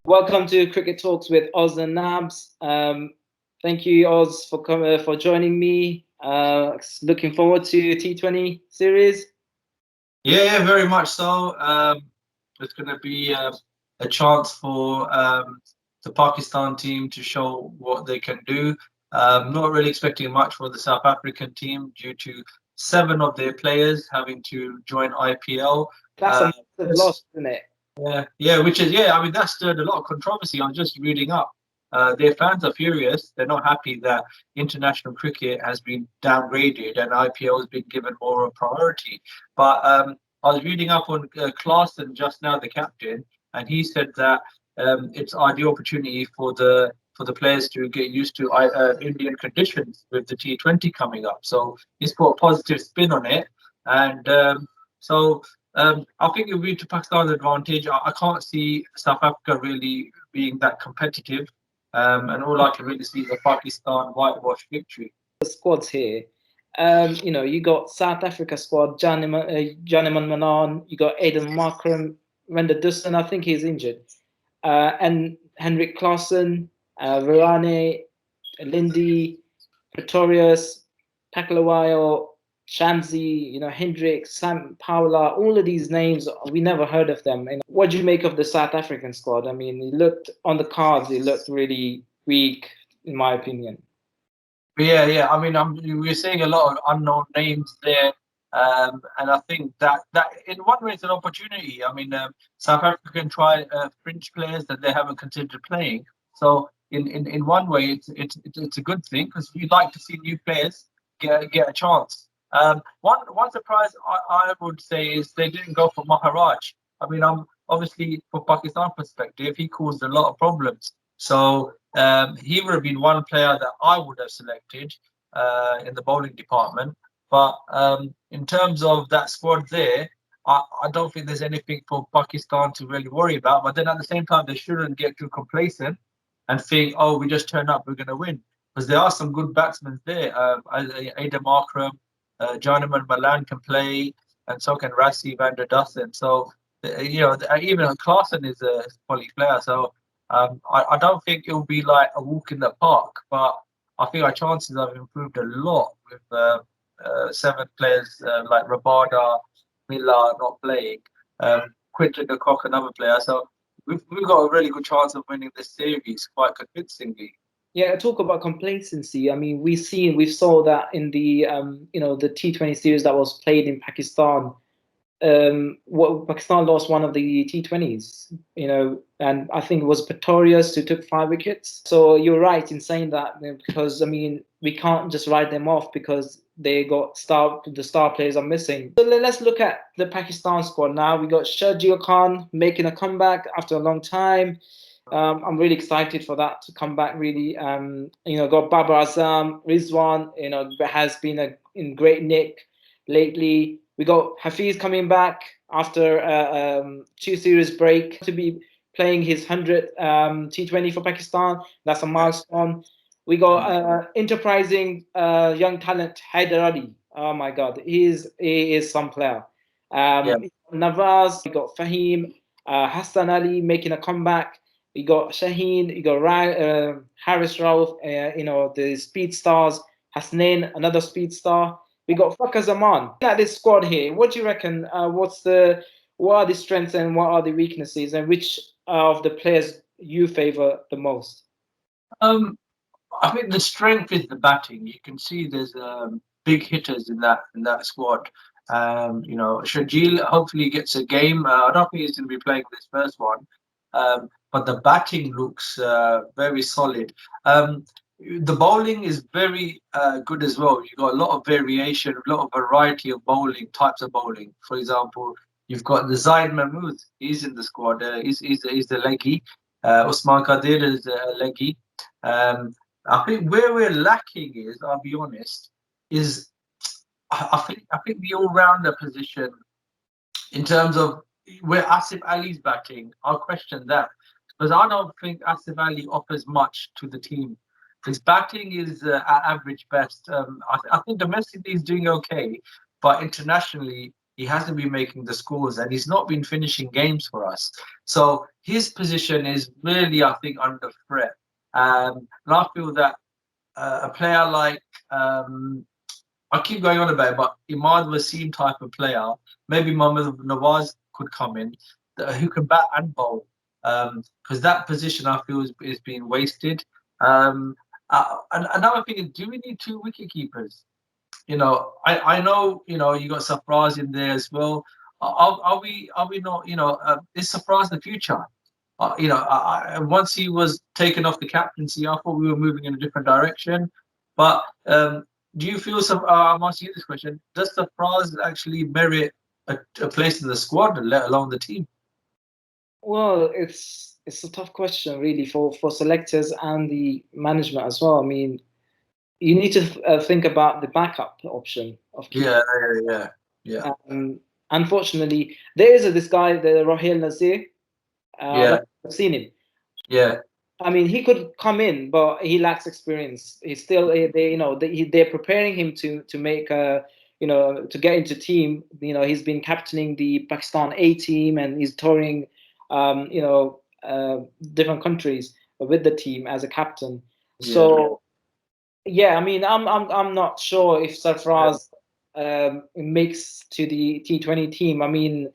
Welcome to Cricket Talks with Oz and Nabz. Thank you, Oz, for joining me. Looking forward to T20 series. Yeah, very much so. It's going to be a chance for the Pakistan team to show what they can do. Not really expecting much for the South African team due to seven of their players having to join IPL. That's a massive loss, Yes. isn't it? Yeah, which is yeah. I mean, that stirred a lot of controversy. I'm just reading up. Their fans are furious. They're not happy that international cricket has been downgraded and IPL has been given more of a priority. But I was reading up on Klaasen just now, the captain, and he said that it's ideal opportunity for the players to get used to Indian conditions with the T20 coming up. So he's put a positive spin on it, and so. I think it'll be to Pakistan's advantage. I can't see South Africa really being that competitive, and all I can really see is a Pakistan whitewash victory. The squads here. You got South Africa squad, Janiman Manan, you got Aidan Markram, Renda Dustin, I think he's injured, and Henrik Klaasen, Varane, Lindy, Pretorius, Taklawayo, Shamsi, Hendricks, Sam Paula, all of these names, we never heard of them. And what do you make of the South African squad? I mean, it looked on the cards, it looked really weak, in my opinion. Yeah. I mean, we're seeing a lot of unknown names there, and I think that in one way it's an opportunity. I mean, South Africa can try fringe players that they haven't considered playing. So in one way, it's a good thing because you'd like to see new players get a chance. One surprise I would say is they didn't go for Maharaj. I mean, obviously from Pakistan perspective, he caused a lot of problems. So he would have been one player that I would have selected in the bowling department. But in terms of that squad there, I don't think there's anything for Pakistan to really worry about. But then at the same time, they shouldn't get too complacent and think, oh, we just turn up, we're going to win. Because there are some good batsmen there. Ada Markram, Johnnyman Malan can play, and so can Rassi van der Dussen. So, even Klaasen is a quality player. So, I don't think it will be like a walk in the park, but I think our chances have improved a lot with seven players like Rabada, Miller not playing, Quinton de Kock, another player. So we've got a really good chance of winning this series quite convincingly. Yeah, talk about complacency. I mean, we saw that in the the T20 series that was played in Pakistan. Pakistan lost one of the T20s, and I think it was Pretorius who took 5 wickets. So you're right in saying that, because I mean we can't just write them off because the star players are missing. So let's look at the Pakistan squad now. We got Shahjeel Khan making a comeback after a long time. I'm really excited for that to come back. Really, got Babar Azam, Rizwan. Has been in great nick lately. We got Hafiz coming back after 2 series break to be playing his 100th T20 for Pakistan. That's a milestone. We got enterprising young talent Haider Ali. Oh my God, he is some player. Yeah. Navaz, we got Fahim, Hassan Ali making a comeback. You got Shaheen, you got Harris Rauf, the speed stars. Hasnain, another speed star. We got Fakhar Zaman. At this squad here, what do you reckon? What are the strengths and what are the weaknesses, and which of the players you favor the most? Um, I think the strength is the batting. You can see there's big hitters in that squad. Shajil hopefully gets a game. I don't think he's going to be playing this first one, but the batting looks very solid. The bowling is very good as well. You've got a lot of variation, a lot of variety of bowling types of bowling. For example, you've got the Zaid Mahmood. He's in the squad. He's the leggy. Usman Qadir is a leggy. Um, I think where we're lacking is, I'll be honest, is I think the all-rounder position in terms of where Asif Ali's batting. I'll question that because I don't think Asif Ali offers much to the team. His batting is at average best. I think domestically he's doing okay, but internationally he hasn't been making the scores, and he's not been finishing games for us. So his position is really, I think, under threat. And I feel that a player like I keep going on about it, but Imad Wasim type of player, maybe Mohammad Nawaz could come in, who can bat and bowl. Because that position I feel is being wasted. And another thing is, do we need two wicket keepers? I know, you got Surprise in there as well. Are we not, is Surprise the future? Once he was taken off the captaincy, I thought we were moving in a different direction. But do you feel I'm asking you this question. Does Surprise actually merit a place in the squad, let alone the team? Well, it's a tough question really for selectors and the management as well. I mean, you need to think about the backup option of keeping. Yeah. Unfortunately, there is this guy, the Rahil Nazir. Yeah, I've seen him. yeah, I mean, he could come in, but he lacks experience. He's still, they're preparing him to make a, to get into team. He's been captaining the Pakistan A team, and he's touring, different countries with the team as a captain. So yeah, I mean, I'm not sure if Sarfraz makes to the T20 team. I mean,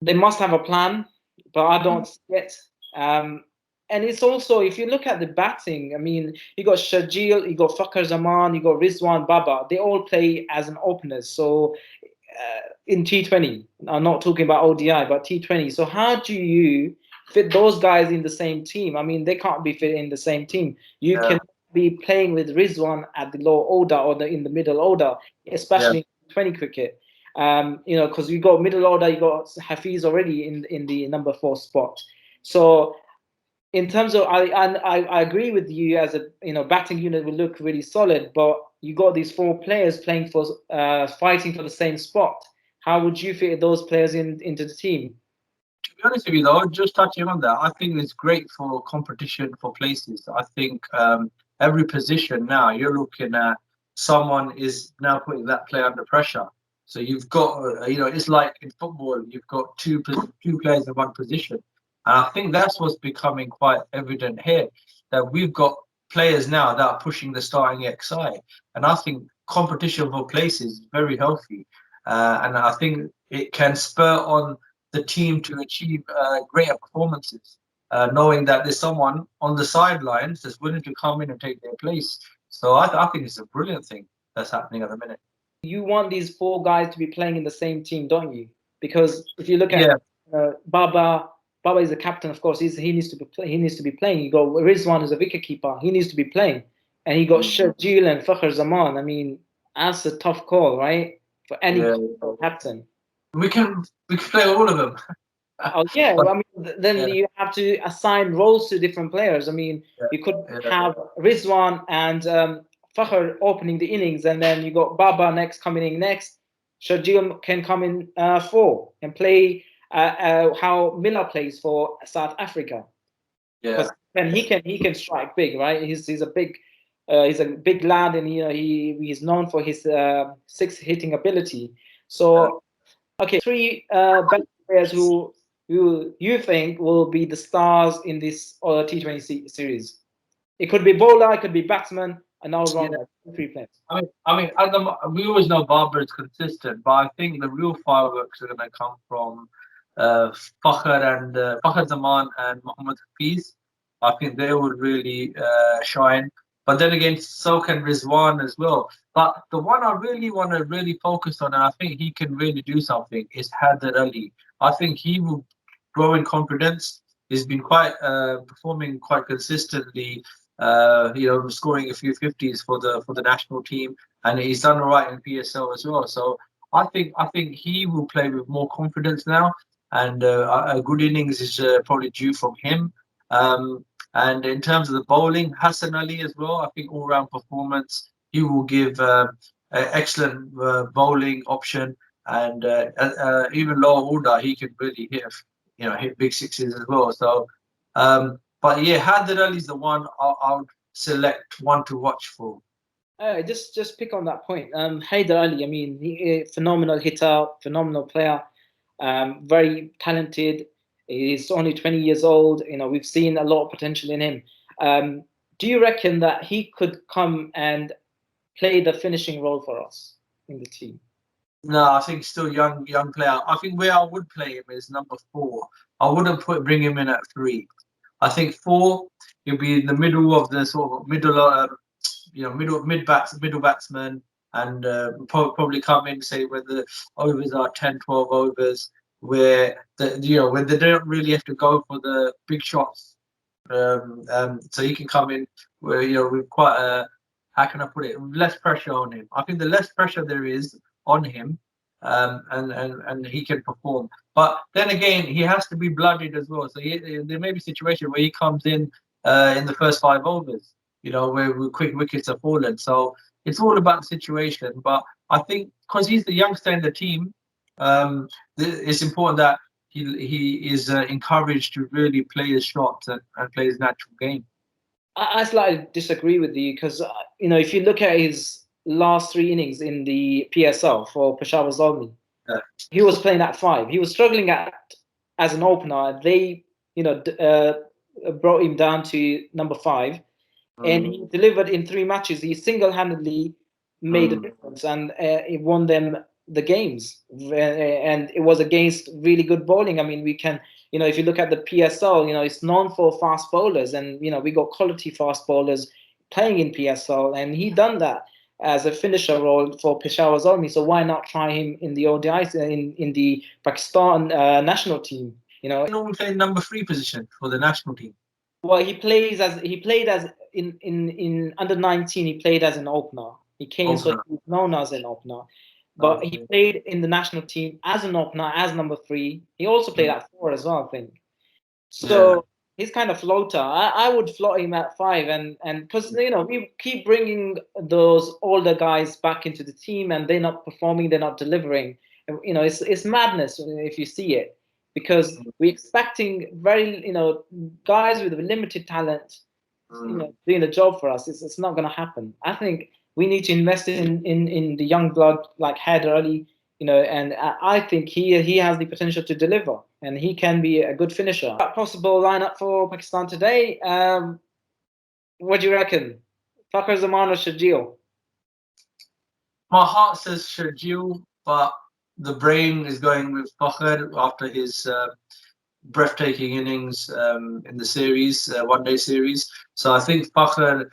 they must have a plan, but I don't see it. And it's also, if you look at the batting, I mean, you got Shajil, you got Fakhar Zaman, you got Rizwan Baba. They all play as an openers. So in T20, I'm not talking about ODI, but T20. So how do you fit those guys in the same team? I mean, they can't be fit in the same team. You can be playing with Rizwan at the low order or in the middle order, especially in 20 cricket. Because you got middle order, you got Hafiz already in the number 4 spot. So in terms of, I agree with you, as a batting unit will look really solid, but you got these 4 players playing for fighting for the same spot. How would you fit those players into the team? To be honest with you, though, just touching on that, I think it's great for competition for places. I think every position now you're looking at someone is now putting that player under pressure. So you've got, it's like in football, you've got two players in one position. And I think that's what's becoming quite evident here, that we've got players now that are pushing the starting XI. And I think competition for places is very healthy. And I think it can spur on the team to achieve greater performances, knowing that there's someone on the sidelines that's willing to come in and take their place. So I think it's a brilliant thing that's happening at the minute. You want these 4 guys to be playing in the same team, don't you? Because if you look at Yeah, Baba is the captain, of course. He needs to be he needs to be playing. You got Rizwan is a wicketkeeper. He needs to be playing, and he got Shajil and Fakhar Zaman. I mean, that's a tough call, right? For any yeah. captain. We can play all of them. Oh yeah, But I mean, then yeah, you have to assign roles to different players. I mean, yeah, you could yeah, have Rizwan and Fakhr opening the innings, and then you got Baba next coming in next. Shajil can come in 4 and play how Miller plays for South Africa, yeah, because then he can strike big, right? He's a big lad, and he's known for his 6 hitting ability. yeah. So okay, 3 best players who you think will be the stars in this T20 series. It could be bowler, it could be batsman, and all Yeah. rounder. 3 players. I mean, we always know Barber is consistent, but I think the real fireworks are going to come from uh, Fakhr Zaman and Mohammad Hafiz. I think they would really shine. But then again, so can Rizwan as well. But the one I really want to really focus on, and I think he can really do something, is Haider Ali. I think he will grow in confidence. He's been quite performing quite consistently, scoring a few fifties for the national team, and he's done all right in PSL as well. So I think he will play with more confidence now, and a good innings is probably due from him. And in terms of the bowling, Hassan Ali as well. I think all-round performance. He will give an excellent bowling option, and even lower order, he can really hit big sixes as well. So. But yeah, Haider Ali is the one I would select one to watch for. Just pick on that point. Haider Ali, I mean, phenomenal hitter, phenomenal player, very talented. He's only 20 years old. You know, we've seen a lot of potential in him. Do you reckon that he could come and play the finishing role for us in the team? No, I think still young player. I think where I would play him is number 4. I wouldn't bring him in at 3. I think 4, he'll be in the middle of the sort of middle, middle batsman, and probably come in, say, when the overs are 10, 12 overs, where when they don't really have to go for the big shots. So he can come in where with quite a, how can I put it, less pressure on him. I think the less pressure there is on him, and he can perform. But then again, he has to be blooded as well. So there may be a situation where he comes in the first 5 overs, where quick wickets are fallen. So it's all about the situation. But I think because he's the youngster in the team, it's important that he is encouraged to really play his shots and play his natural game. I slightly disagree with you because if you look at his last 3 innings in the PSL for Peshawar Zalmi, Yeah. he was playing at 5. He was struggling as an opener. They brought him down to number 5, and he delivered in 3 matches. He single-handedly made a difference, and he won them the games. And it was against really good bowling. I mean, we can, if you look at the PSL, it's known for fast bowlers, and we got quality fast bowlers playing in PSL, and he done that as a finisher role for Peshawar Zalmi. So why not try him in the ODIs in the Pakistan national team? He normally play number 3 position for the national team. Well, he played as in under 19. He played as an opener. He came, so he was known as an opener. But he played in the national team as an opener, as number 3. He also played at 4 as well, I think. So he's kind of floater. I would float him at 5, and because we keep bringing those older guys back into the team, and they're not performing, they're not delivering. It's madness if you see it, because we're expecting very guys with limited talent, doing the job for us. It's not going to happen. I think we need to invest in the young blood like Haider Ali, and I think he has the potential to deliver, and he can be a good finisher. Possible lineup for Pakistan today. What do you reckon? Fakhar Zaman or Shajil? My heart says Shajil, but the brain is going with Fakhar after his breathtaking innings in the series, one-day series. So I think Fakhar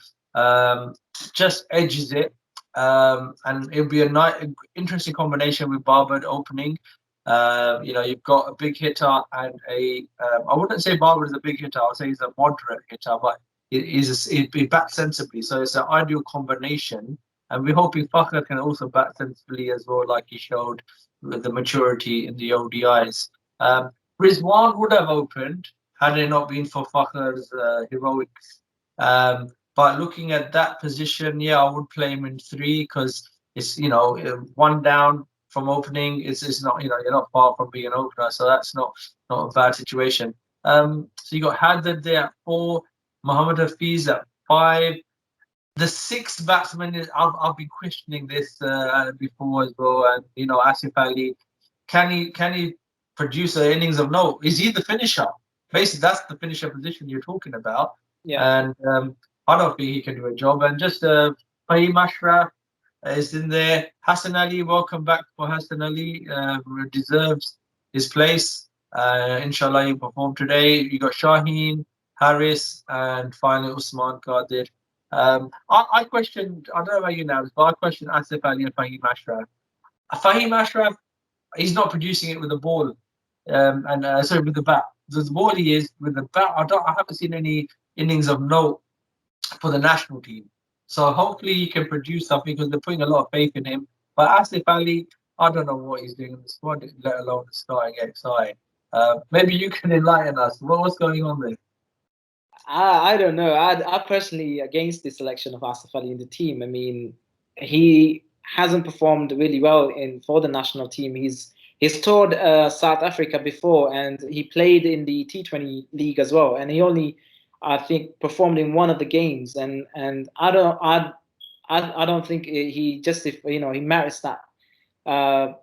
just edges it, and it'll be an interesting combination with Babar opening. You've got a big hitter and I wouldn't say Babar is a big hitter. I'll say he's a moderate hitter, but he bats sensibly. So it's an ideal combination. And we're hoping Fakhar can also bat sensibly as well, like he showed with the maturity in the ODIs. Rizwan would have opened had it not been for Fakhar's heroics. But looking at that position, I would play him in 3 because it's 1 down from opening. It's not you're not far from being an opener, so that's not a bad situation. So you got Haddad there at 4, Mohammad Hafiz at 5. The 6th batsman is I've been questioning this before as well, and Asif Ali, can he produce an innings of note? Is he the finisher? Basically, that's the finisher position you're talking about. Yeah. And I don't think he can do a job. And just Fahim Ashraf is in there. Hassan Ali, welcome back for Hassan Ali. Deserves his place. Inshallah, he performed today. You got Shaheen, Harris, and finally Usman Qadir. I questioned, I don't know about you now, but I questioned Asif Ali and Fahim Ashraf. Fahim Ashraf, he's not producing it with the ball, sorry, with the bat. The ball he is with the bat. I haven't seen any innings of note for the national team. So hopefully he can produce something because they're putting a lot of faith in him. But Asif Ali, I don't know what he's doing in the squad, let alone the starting XI. Maybe you can enlighten us. What's going on there? I don't know. I personally against the selection of Asif Ali in the team. I mean, he hasn't performed really well for the national team. He's toured South Africa before, and he played in the T20 league as well. And he only, I think, performed in one of the games. And I I don't think he just, if he merits that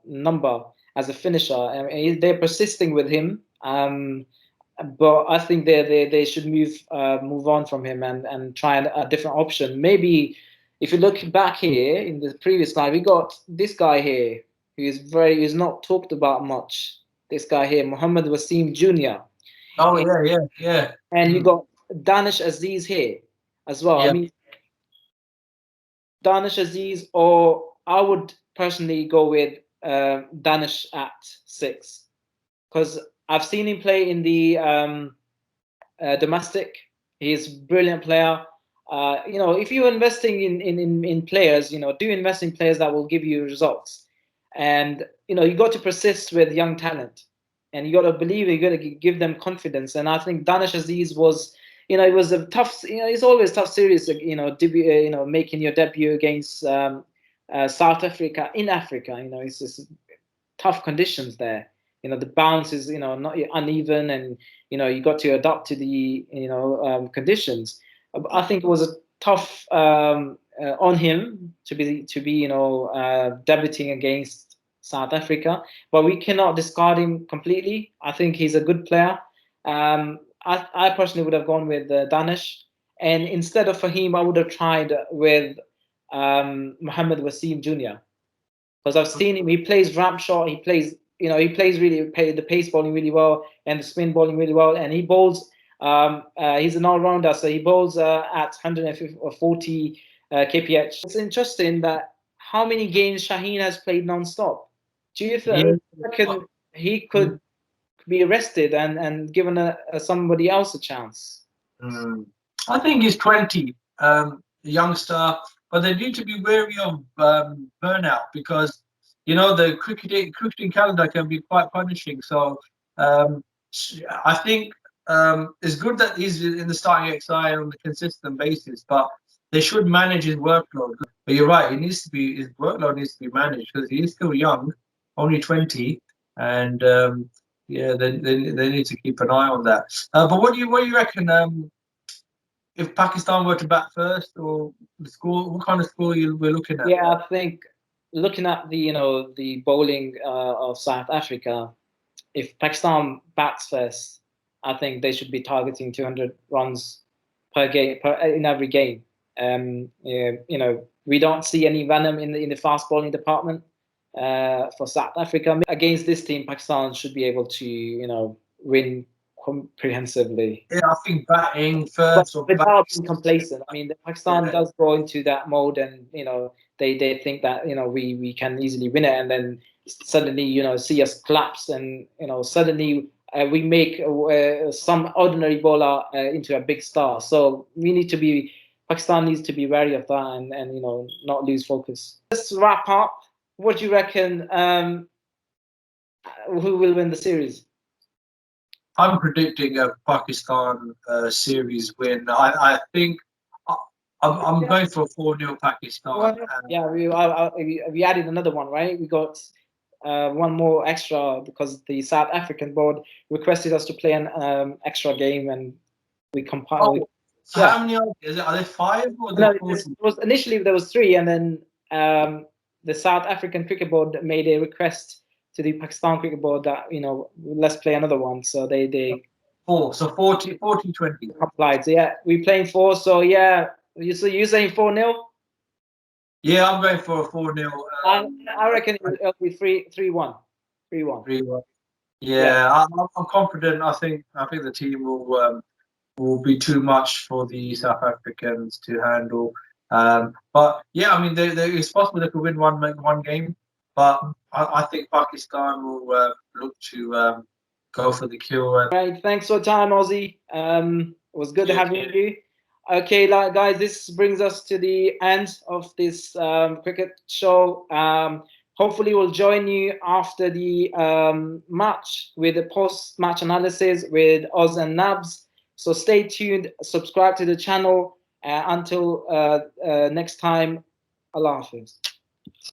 number as a finisher. I mean, they're persisting with him, but I think they should move on from him and try a different option. Maybe if you look back here in the previous slide, we got this guy here who is not talked about much. This guy here, Mohammed Wasim Jr. Oh yeah. And you got Danish Aziz here as well. I Yeah. mean, Danish Aziz, or I would personally go with Danish at 6, because I've seen him play in the domestic. He's a brilliant player. If you're investing in players, do invest in players that will give you results. And you got to persist with young talent, and you got to believe, you got to give them confidence. And I think Danish Aziz was, it was a tough. It's always tough series. Making your debut against South Africa in Africa. It's just tough conditions there. The bounce is not uneven, and you got to adapt to the conditions. I think it was a tough on him to be debuting against South Africa, but we cannot discard him completely. I think he's a good player. I personally would have gone with Danish, and instead of Fahim, I would have tried with Mohammed Wasim Jr., because I've seen him. He plays ramp shot. He plays, he plays really the pace bowling really well and the spin bowling really well. And he bowls. He's an all rounder, so he bowls at 140 kph. It's interesting that how many games Shaheen has played non-stop. Do you think he could be arrested and given somebody else a chance? I think he's 20, youngster, but they need to be wary of burnout, because the cricketing calendar can be quite punishing. So I think it's good that he's in the starting XI on a consistent basis, but they should manage his workload. But you're right, his workload needs to be managed, because he is still young, only 20, and they need to keep an eye on that. But what do you reckon? If Pakistan were to bat first, or the score, what kind of score we're looking at? Yeah, I think looking at the bowling of South Africa, if Pakistan bats first, I think they should be targeting 200 runs per game in every game. We don't see any venom in the fast bowling department for South Africa. Against this team, Pakistan should be able to win comprehensively. Yeah, I think batting first, but without being complacent. I mean, Pakistan does go into that mode, and they think that we can easily win it, and then suddenly see us collapse, and suddenly we make some ordinary bowler into a big star. So Pakistan needs to be wary of that, and not lose focus. Let's wrap up. What do you reckon? Who will win the series? I'm predicting a Pakistan series win. I think I'm going for a 4-0 Pakistan. Yeah, we added another one, right? We got one more extra, because the South African board requested us to play an extra game, and we compiled. So how many are there 5 or initially there was 3, and then the South African Cricket Board made a request to the Pakistan Cricket Board that let's play another one. So they 4, so 40 20 applied. So yeah, we're playing 4. So yeah, you're saying 4-0? Yeah, I'm going for a 4-0. I reckon it'll be 3-1. 3-1. Yeah. I'm confident. I think the team will be too much for the South Africans to handle. But yeah, I mean, it's possible they could win one game, but I think Pakistan will look to go for the kill. Right, thanks for your time, Ozzy. It was good having you. Okay, guys, this brings us to the end of this cricket show. Hopefully, we'll join you after the match with the post-match analysis with Oz and Nabz. So stay tuned, subscribe to the channel. Until next time, Allah Hafiz.